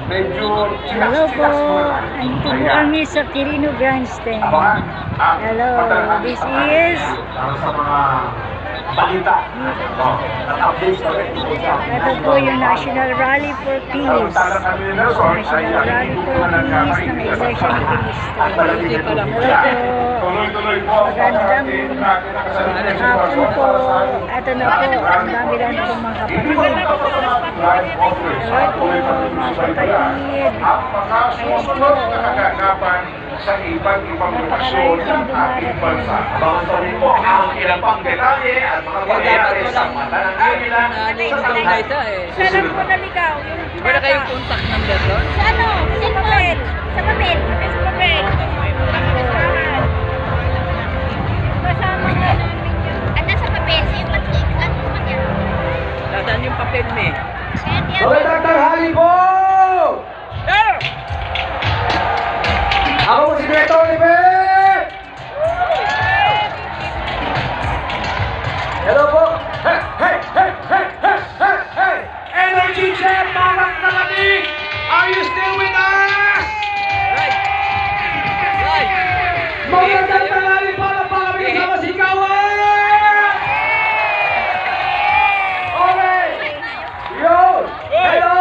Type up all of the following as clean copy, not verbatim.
medyo Hello po, andito po kami sa Quirino Grandstand. Hello, this is sa mga balita at updates na rin. ito po yung National Rally for Peace. National Rally for Peace ng Iglesia ni Cristo. Hello po, Tuloy-tuloy po. magandang hapon po. Ito na po, ang dami lang po mga kapatid. Hello po, mga kapatid. Ayan po, sa iba't ibang lokasyon ng ating bansa. Abangan pa rin po ang ilang pang detalye at mga pangyayari sa matananggilan sa kanilang Saan po naligaw? Wala kayong contact number doon? Sa ano? Sa papel. Sa papel. Sa papel. Kasama nga namin yun. Ano sa papel? Yung patik. Ano sa kanya? Nasaan yung papel mo eh? Magandang tanghali po! Ako si Beto Oliver! Hello po! Hey! Hey! Hey! Hey! Hey! Hey! Hey! Energy check! Mga kapatid! Are you still with us? Right! Right! Magandang tanghali para kami sa sigawan! Okay! Yo! Hello!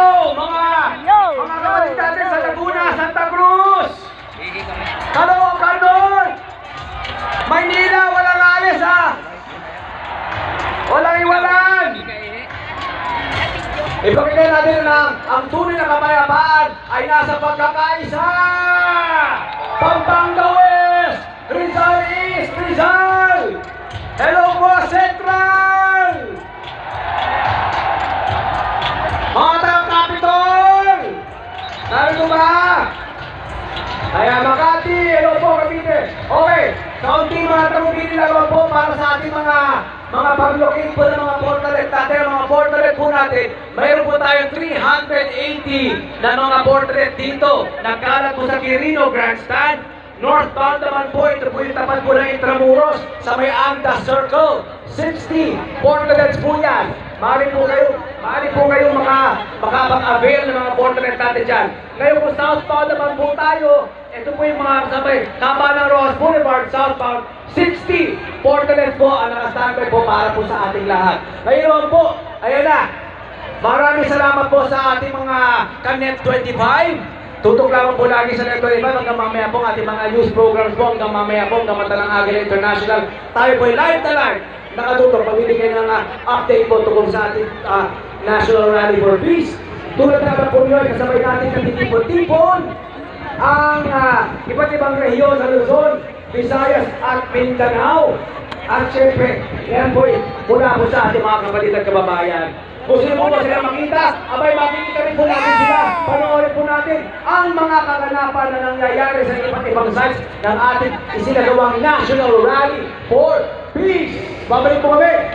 Mga kapatid natin sa Laguna, Santa Cruz! Kaloocan Cardon! Maynila, walang alis ha! Walang iwanan! Ipakita natin na ang tunay na kapayapaan ay nasa pagkakaisa! Pampanga West! Rizal East! Rizal! Hello po, Central! Mga taga-Capitol! Narito ba? Kaya Makati, hello po Cavite. Okay, kaunting mga tanong lamang po para sa ating mga pag-locate po ng mga portrait natin. Ang mga portrait po natin, mayroon po tayong 380 na mga portrait dito. Nagkalat po sa Quirino Grandstand. Northbound naman po, ito po yung tapat po ng Intramuros sa may Anda Circle. 60 portraits po yan. Maaari po kayo makapag-avail ng mga portrait natin dyan. Ngayon po southbound naman po tayo. Ito po yung mga sabay, Kabanang Rojas Boulevard, southbound. 60 portraits po ang nakastandby po para po sa ating lahat. Ngayon po, ayan na. Maraming salamat po sa ating mga Kanet 25. Tutok lamang po lagi sa Neto Iba hanggang mamaya po ang ating mga news programs po hanggang mamaya po hanggang Matalang Agila International. Tayo po ay live na live nakatutok magbibigay ng update po tungkol sa ating National Rally for Peace. Tulad na po nyo ay kasabay natin ng tipon-tipon ang iba't ibang rehiyon sa Luzon, Visayas at Mindanao. At syempre, yan po mula po sa ating mga kapatid at kababayan. Kung sino po ba sila makita, abay makikita rin po natin sila. Panoorin po natin ang mga kaganapan na nangyayari sa iba't ibang sites ng ating isinagawang National Rally for Peace. Babalik po kami